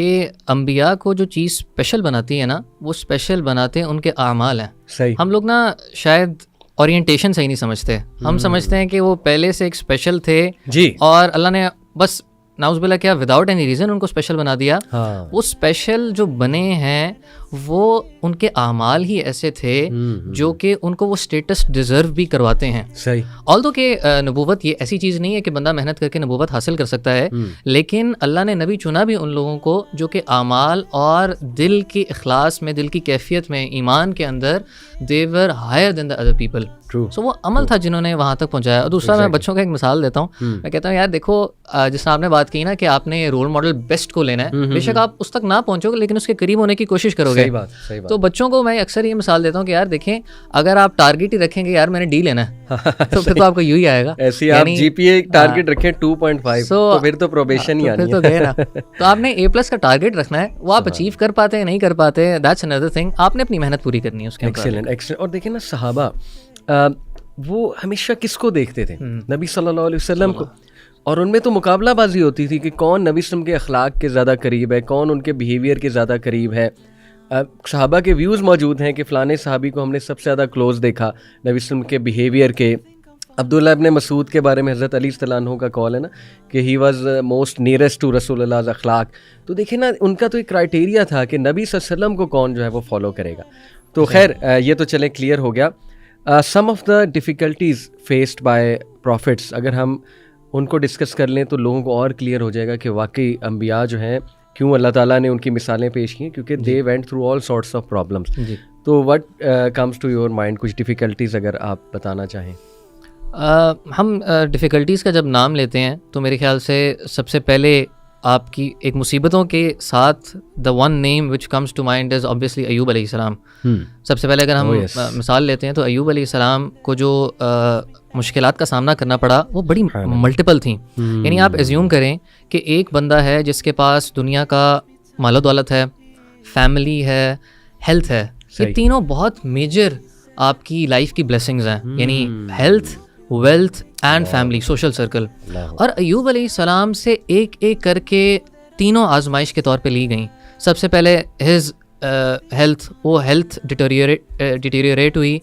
یہ انبیاء کو جو چیز اسپیشل بناتی ہے نا، وہ اسپیشل بناتے ہیں ان کے اعمال ہیں. صحیح. ہم لوگ نا شاید اورینٹیشن صحیح نہیں سمجھتے. ہم سمجھتے ہیں کہ وہ پہلے سے ایک اسپیشل تھے جی، اور اللہ نے بس ناؤز باللہ کیا وداؤٹ اینی ریزن ان کو اسپیشل بنا دیا. وہ اسپیشل جو بنے ہیں وہ ان کے اعمال ہی ایسے تھے جو کہ ان کو وہ اسٹیٹس ڈیزرو بھی کرواتے ہیں. صحیح. آلدو کہ نبوت یہ ایسی چیز نہیں ہے کہ بندہ محنت کر کے نبوت حاصل کر سکتا ہے، لیکن اللہ نے نبی چنا بھی ان لوگوں کو جو کہ اعمال اور دل کی اخلاص میں، دل کی کیفیت میں، ایمان کے اندر they were higher than the other people. سو وہ عمل تھا جنہوں نے وہاں تک پہنچایا. اور دوسرا میں بچوں کا ایک مثال دیتا ہوں. میں کہتا ہوں یار دیکھو، جس طرح آپ نے بات کی نا کہ آپ نے رول ماڈل بیسٹ کو لینا ہے، بے شک آپ اس تک نہ پہنچو گے لیکن اس کے قریب ہونے کی کوشش کرو گے. تو بچوں کو میں اکثر یہ مثال دیتا ہوں کہ یار دیکھیں، اگر آپ ٹارگیٹ ہی رکھیں گے یار میں نے ڈی لینا ہے تو پھر تو آپ کو یوں ہی آئے گا. ایسی آپ جی پی اے ٹارگیٹ رکھیں 2.5 تو پھر تو پروبیشن ہی آنی ہے. پھر تو گئے نا. تو آپ نے A+ کا ٹارگیٹ رکھنا ہے، وہ آپ اچیو کر پاتے ہیں نہیں کر پاتے، دیٹس another thing. آپ نے اپنی محنت پوری کرنی ہے اس کے اوپر. Excellent excellent. اور دیکھیں نا صحابہ وہ ہمیشہ کس کو دیکھتے تھے؟ نبی صلی اللہ علیہ وسلم کو. اور ان میں تو مقابلہ بازی ہوتی تھی کہ کون نبی وسلم کے اخلاق کے زیادہ قریب ہے، کون ان کے بیہیویئر کے زیادہ قریب ہے. صحابہ کے ویوز موجود ہیں کہ فلانے صحابی کو ہم نے سب سے زیادہ کلوز دیکھا نبی وسلم کے بیہیویئر کے. عبداللہ ابن مسعود کے بارے میں حضرت علی صلی اللہ عنہ کا قول ہے نا کہ he was most nearest to رسول اللہ اخلاق. تو دیکھیں نا ان کا تو ایک کرائٹیریا تھا کہ نبی صلی اللہ علیہ وسلم کو کون جو ہے وہ فالو کرے گا. تو خیر یہ تو چلیں کلیئر ہو گیا. Some of the difficulties faced by prophets اگر ہم ان کو ڈسکس کر لیں تو لوگوں کو اور کلیئر ہو جائے گا کہ واقعی انبیاء جو ہیں کیوں اللہ تعالیٰ نے ان کی مثالیں پیش کی، کیونکہ they went through all sorts of problems. تو what comes to your mind, کچھ ڈیفیکلٹیز اگر آپ بتانا چاہیں؟ ہم ڈیفیکلٹیز کا جب نام لیتے ہیں تو میرے خیال سے سب سے پہلے آپ کی ایک مصیبتوں کے ساتھ the one name which comes to mind is obviously Ayub علیہ السلام. سب سے پہلے اگر ہم مثال لیتے ہیں تو ایوب علیہ السلام کو جو مشکلات کا سامنا کرنا پڑا وہ بڑی ملٹیپل تھیں. یعنی آپ ایزیوم کریں کہ ایک بندہ ہے جس کے پاس دنیا کا مال و دولت ہے، فیملی ہے، ہیلتھ ہے. یہ تینوں بہت میجر آپ کی لائف کی بلیسنگز ہیں، یعنی health, wealth and family, social circle. اور ایوب علیہ السلام سے ایک ایک کر کے تینوں آزمائش کے طور پہ لی گئیں. سب سے پہلے ہز ہیلتھ، وہ ہیلتھ ڈیٹیریوریٹ ہوئی.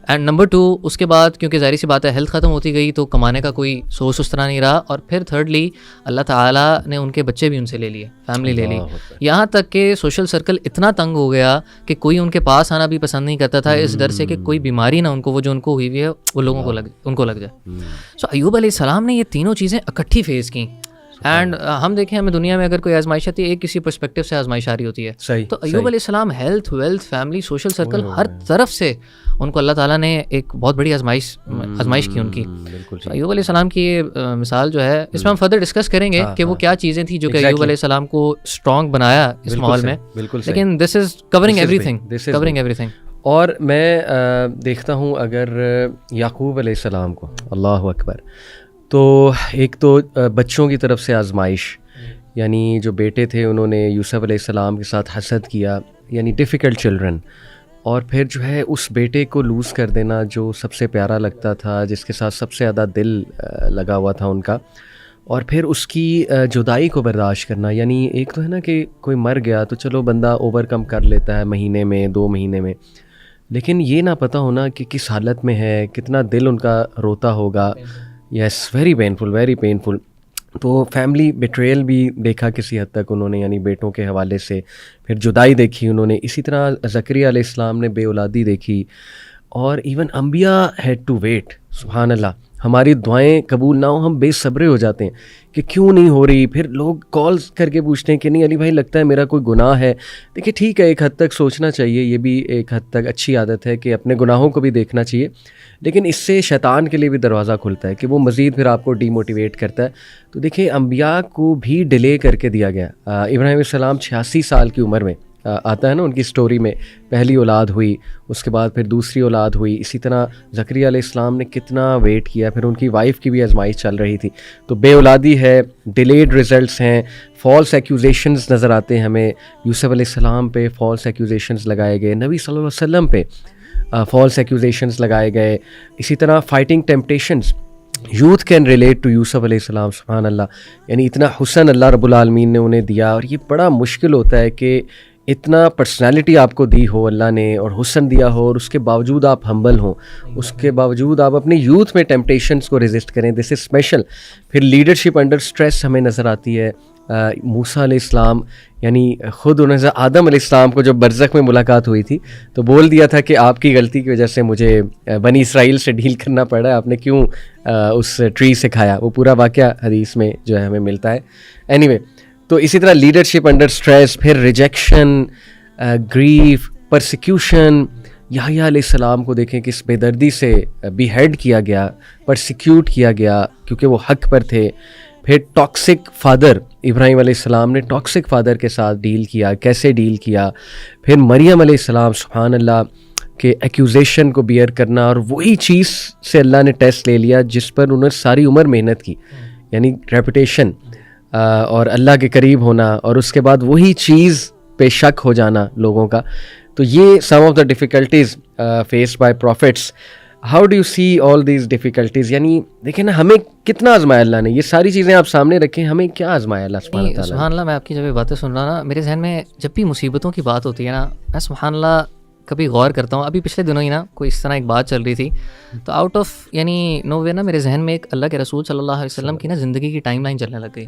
اینڈ نمبر 2 اس کے بعد کیونکہ ظاہر سی بات ہے ہیلتھ ختم ہوتی گئی تو کمانے کا کوئی سورس اس طرح نہیں رہا. اور پھر تھرڈلی اللہ تعالیٰ نے ان کے بچے بھی ان سے لے لیے، فیملی لے لی. یہاں تک کہ سوشل سرکل اتنا تنگ ہو گیا کہ کوئی ان کے پاس آنا بھی پسند نہیں کرتا تھا اس ڈر سے کہ کوئی بیماری نہ ان کو، وہ جو ان کو ہوئی ہوئی ہے وہ لوگوں کو ان کو لگ جائے. سو ایوب علیہ السلام نے یہ تینوں چیزیں اکٹھی فیس کیں. اینڈ ہم دیکھیں ہمیں دنیا میں اگر کوئی آزمائش آتی ہے ایک کسی پرسپیکٹو سے آزمائش آ رہی ہوتی ہے. تو ایوب علیہ السلام health, wealth, family, social circle, ہر طرف سے ان کو اللہ تعالیٰ نے ایک بہت بڑی آزمائش کی ان کی. ایوب علیہ السلام کی یہ مثال جو ہے اس میں ہم فردر ڈسکس کریں گے کہ وہ کیا چیزیں تھیں جو کہ ایوب علیہ السلام کو اسٹرانگ بنایا اس ماحول میں. لیکن دس از کورنگ ایوری تھنگ. اور میں دیکھتا ہوں اگر یعقوب علیہ السلام کو، اللہ اکبر، تو ایک تو بچوں کی طرف سے آزمائش، یعنی جو بیٹے تھے انہوں نے یوسف علیہ السلام کے ساتھ حسد کیا، یعنی ڈیفیکلٹ چلڈرن. اور پھر جو ہے اس بیٹے کو لوز کر دینا جو سب سے پیارا لگتا تھا، جس کے ساتھ سب سے زیادہ دل لگا ہوا تھا ان کا، اور پھر اس کی جدائی کو برداشت کرنا. یعنی ایک تو ہے نا کہ کوئی مر گیا تو چلو بندہ اوور کم کر لیتا ہے مہینے میں 2 مہینے میں، لیکن یہ نہ پتہ ہونا کہ کس حالت میں ہے، کتنا دل ان کا روتا ہوگا. یس، ویری پینفل، ویری پینفل. تو فیملی بیٹریل بھی دیکھا کسی حد تک انہوں نے، یعنی بیٹوں کے حوالے سے. پھر جدائی دیکھی انہوں نے. اسی طرح زکریا علیہ السلام نے بے اولادی دیکھی. اور ایون انبیاء ہیڈ ٹو ویٹ. سبحان اللہ، ہماری دعائیں قبول نہ ہوں ہم بے صبرے ہو جاتے ہیں کہ کیوں نہیں ہو رہی. پھر لوگ کالز کر کے پوچھتے ہیں کہ نہیں علی بھائی لگتا ہے میرا کوئی گناہ ہے. دیکھیے ٹھیک ہے، ایک حد تک سوچنا چاہیے، یہ بھی ایک حد تک اچھی عادت ہے کہ اپنے گناہوں کو بھی دیکھنا چاہیے، لیکن اس سے شیطان کے لیے بھی دروازہ کھلتا ہے کہ وہ مزید پھر آپ کو ڈی موٹیویٹ کرتا ہے. تو دیکھیں انبیاء کو بھی ڈیلے کر کے دیا گیا. ابراہیم علیہ السلام 86 سال کی عمر میں، آتا ہے نا ان کی سٹوری میں، پہلی اولاد ہوئی، اس کے بعد پھر دوسری اولاد ہوئی. اسی طرح زکریا علیہ السلام نے کتنا ویٹ کیا. پھر ان کی وائف کی بھی آزمائش چل رہی تھی. تو بے اولادی ہے، ڈیلیڈ ریزلٹس ہیں، فالس ایکوزیشنز نظر آتے ہیں ہمیں. یوسف علیہ السلام پہ فالس ایکوزیشنز لگائے گئے، نبی صلی اللہ علیہ وسلم پہ فالس ایکوزیشنز لگائے گئے. اسی طرح fighting temptations, youth can relate to Yusuf علیہ السلام. سبحان اللہ, یعنی اتنا حسن اللہ رب العالمین نے انہیں دیا, اور یہ بڑا مشکل ہوتا ہے کہ اتنا پرسنالٹی آپ کو دی ہو اللہ نے اور حسن دیا ہو, اور اس کے باوجود آپ ہمبل ہوں, اس کے باوجود آپ اپنے یوتھ میں ٹیمپٹیشنس کو ریزسٹ کریں. دس از اسپیشل. پھر لیڈرشپ انڈر اسٹریس ہمیں نظر آتی ہے. موسیٰ علیہ السلام, یعنی خود انہوں نے آدم علیہ السلام کو جب برزخ میں ملاقات ہوئی تھی تو بول دیا تھا کہ آپ کی غلطی کی وجہ سے مجھے بنی اسرائیل سے ڈیل کرنا پڑ رہا ہے, آپ نے کیوں اس ٹری سے کھایا. وہ پورا واقعہ حدیث میں جو ہے ہمیں ملتا ہے. اینی وے, تو اسی طرح لیڈرشپ انڈر اسٹریس, پھر ریجیکشن, گریف, پرسیکیوشن. یحییٰ علیہ السلام کو دیکھیں کہ اس بے دردی سے بی ہیڈ کیا گیا, پرسیکیوٹ کیا گیا کیونکہ وہ حق پر تھے. پھر ٹاکسک فادر, ابراہیم علیہ السلام نے ٹاکسک فادر کے ساتھ ڈیل کیا, کیسے ڈیل کیا. پھر مریم علیہ السلام, سبحان اللہ, کہ ایکیوزیشن کو بیئر کرنا, اور وہی چیز سے اللہ نے ٹیسٹ لے لیا جس پر انہوں نے ساری عمر محنت کی, یعنی ریپوٹیشن اور اللہ کے قریب ہونا, اور اس کے بعد وہی چیز پہ شک ہو جانا لوگوں کا. تو یہ some of the difficulties faced by prophets. How do you see all these difficulties? یعنی دیکھیں نا, ہمیں کتنا آزمایا اللہ نے. یہ ساری چیزیں آپ سامنے رکھیں, ہمیں کیا آزمایا اللہ سبحانہ تعالیٰ. سبحان اللہ, میں آپ کی جب یہ باتیں سن رہا نا, میرے ذہن میں جب بھی مصیبتوں کی بات ہوتی ہے نا, میں سبحان اللہ کبھی غور کرتا ہوں. ابھی پچھلے دنوں ہی نا کوئی اس طرح ایک بات چل رہی تھی, تو آؤٹ آف یعنی نو وے نا میرے ذہن میں ایک اللہ کے رسول صلی اللہ علیہ وسلم کی نا زندگی کی ٹائم لائن چلنے لگ گئی.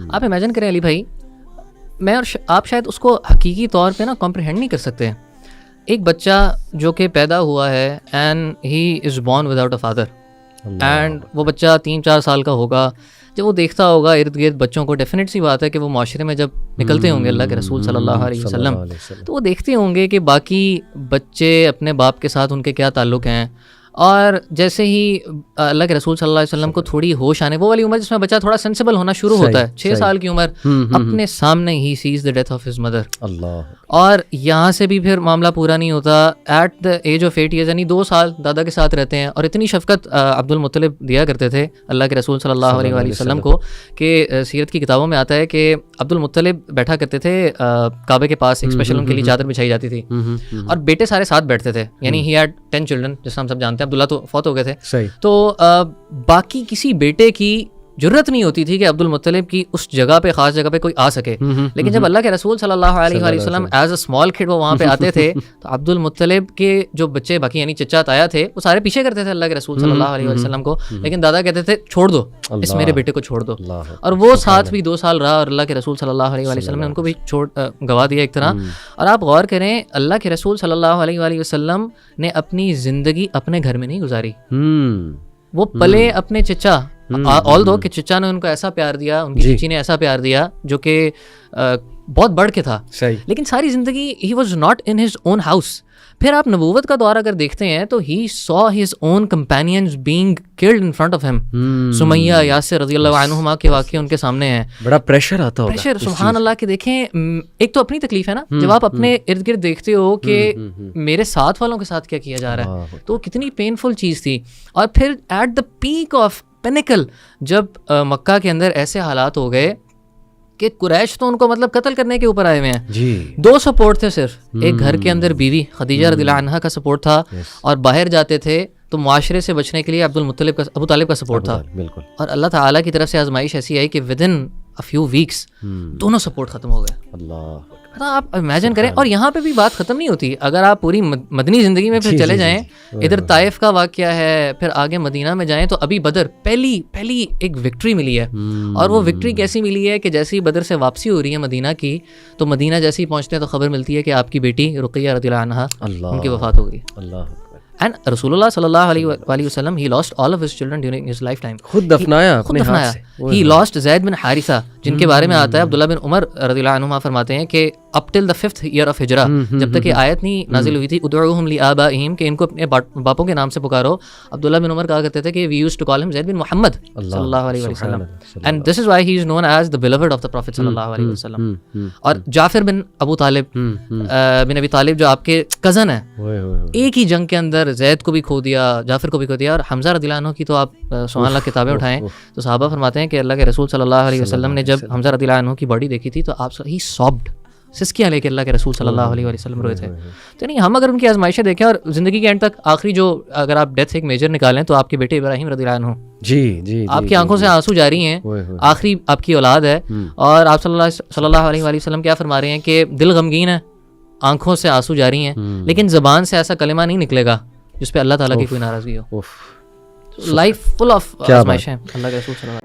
آپ امیجن کریں علی بھائی, میں اور آپ شاید اس کو حقیقی طور پہ نا کمپریہینڈ نہیں کر سکتے. ایک بچہ جو کہ پیدا ہوا ہے and he is born without a father, and وہ بچہ 3-4 سال کا ہوگا. جب وہ دیکھتا ہوگا ارد گرد بچوں کو, ڈیفینیٹ سی بات ہے کہ وہ معاشرے میں جب نکلتے ہوں گے اللہ کے رسول صلی اللہ علیہ وسلم, تو وہ دیکھتے ہوں گے کہ باقی بچے اپنے باپ کے ساتھ ان کے کیا تعلق ہیں. اور جیسے ہی اللہ کے رسول صلی اللہ علیہ وسلم کو تھوڑی ہوش آنے, وہ والی عمر جس میں بچہ تھوڑا سینسیبل ہونا شروع ہوتا ہے, 6 سال کی عمر, اپنے سامنے ہی sees the death of his mother. اور یہاں سے بھی پھر معاملہ پورا نہیں ہوتا. At the age of 8 years, یعنی 2 سال دادا کے ساتھ رہتے ہیں, اور اتنی شفقت عبد المطلب دیا کرتے تھے اللہ کے رسول صلی اللہ علیہ وسلم کو کہ سیرت کی کتابوں میں آتا ہے کہ عبد المطلب بیٹھا کرتے تھے کعبے کے پاس, ایک اسپیشل ان کے لیے چادر بچھائی جاتی تھی, اور بیٹے سارے ساتھ بیٹھتے تھے. یعنی ہی ہیڈ 10 چلڈرن, جس ہم سب جانتے ہیں. عبداللہ تو فوت ہو گئے تھے, تو باقی کسی بیٹے کی ضرورت نہیں ہوتی تھی کہ عبد المطلب کی اس جگہ پہ, خاص جگہ پہ کوئی آ سکے. لیکن جب اللہ کے رسول صلی اللہ علیہ وسلم ایز اے اسمال کڈ وہ وہاں پہ آتے تھے, تو عبد المطلب کے جو بچے باقی یعنی چچا تایا تھے, وہ سارے پیچھے کرتے تھے اللہ کے رسول صلی اللہ علیہ وسلم کو, لیکن دادا کہتے تھے چھوڑ دو اس میرے بیٹے کو, چھوڑ دو. اور وہ ساتھ بھی 2 سال رہا, اور اللہ کے رسول صلی اللہ علیہ وسلم نے ان کو بھی گوا دیا ایک طرح. اور آپ غور کریں, اللہ کے رسول صلی اللہ علیہ وسلم نے اپنی زندگی اپنے گھر میں نہیں گزاری. وہ پلے اپنے چچا, آل دو کہ چچا نے ان کو ایسا پیار دیا, ان کی چچی نے ایسا پیار دیا جو کہ بہت بڑھ کے تھا, لیکن ساری زندگی ہی was not in his own house. پھر آپ نبوت کا دور اگر دیکھتے ہیں تو he saw his own companions being killed in front of him. Sumayya, Yasir رضی اللہ عنہما کے واقعے ان کے سامنے ہیں. بڑا پریشر آتا ہوگا. پریشر سبحان اللہ کہ دیکھیں, ایک تو اپنی تکلیف ہے نا, جب آپ اپنے ارد گرد دیکھتے ہو کہ میرے ساتھ والوں کے ساتھ کیا کیا جا رہا ہے, تو وہ کتنی پینفل چیز تھی. اور پھر at the peak of pinnacle, جب مکہ کے اندر ایسے حالات ہو گئے کہ قریش تو ان کو مطلب قتل کرنے کے اوپر آئے ہوئے ہیں. 2 سپورٹ تھے صرف, ایک گھر کے اندر بیوی خدیجہ رضی اللہ عنہا کا سپورٹ تھا, اور باہر جاتے تھے تو معاشرے سے بچنے کے لیے ابو طالب کا سپورٹ تھا. اور اللہ تعالیٰ کی طرف سے آزمائش ایسی آئی کہ with in a few weeks دونوں سپورٹ ختم ہو گئے. آپ امیجن کریں. اور یہاں پہ بھی بات ختم نہیں ہوتی. اگر آپ پوری مدنی زندگی میں پھر چلے جائیں, ادھر طائف کا واقعہ ہے, پھر آگے مدینہ میں جائیں تو ابھی بدر پہلی ایک وکٹری ملی ہے. اور وہ وکٹری کیسی ملی ہے کہ جیسے ہی بدر سے واپسی ہو رہی ہے مدینہ کی, تو مدینہ جیسے ہی پہنچتے ہیں تو خبر ملتی ہے کہ آپ کی بیٹی رقیہ رضی اللہ عنہا ان کی وفات ہو گئی. And رسول اللہ صلی اللہ علیہ وسلم he lost all of his children during his lifetime. خود دفنایا اپنے ہاتھ سے. He lost زید بن حارثہ, جن کے بارے میں آتا ہے عبداللہ بن عمر رضی اللہ عنہما فرماتے ہیں کہ up till the 5th year of ہجرہ, جب تک یہ آیت نہیں نازل ہوئی تھی ادعوہم لآبائہم, کہ ان کو اپنے باپوں کے نام سے پکارو, عبداللہ بن عمر کہا کرتے تھے کہ we used to call him زید بن محمد صلی اللہ علیہ وسلم, and this is why he is known as the beloved of the Prophet صلی اللہ علیہ وسلم. اور جعفر بن ابو طالب بن ابی طالب جو آپ کے کزن ہیں, ایک ہی جنگ کے اندر زید کو بھی کھو دیا, جعفر کو بھی کھو دیا. اور حمزہ رضی اللہ عنہ کی تو آپ سبحان اللہ کتابیں اٹھائیں تو صحابہ فرماتے ہیں کہ اللہ کے رسول صلی اللہ علیہ وسلم نے جب حمزہ رضی اللہ عنہ کی باڈی دیکھی تھی تو آپ ہی سابڈ, سسکی علیہ کے اللہ کے رسول صلی اللہ علیہ وسلم روئے تھے. تو نہیں ہم اگر ان کی آزمائشیں دیکھیں اور زندگی کے اینڈ تک آخری جو اگر آپ ڈیتھ ایک میجر نکالیں تو آپ کے بیٹے ابراہیم رضی اللہ عنہ, جی آپ کی آنکھوں سے آنسو جاری ہیں, آخری آپ کی اولاد ہے, اور آپ صلی اللہ علیہ وسلم کیا فرما رہے ہیں کہ دل غمگین ہے, آنکھوں سے آنسو جاری ہیں, لیکن زبان سے ایسا کلمہ نہیں نکلے گا جس پہ اللہ تعالیٰ کی کوئی ناراضگی ہو. لائف فل آف آزمائشیں اللہ کے رسول صلی اللہ علیہ وسلم.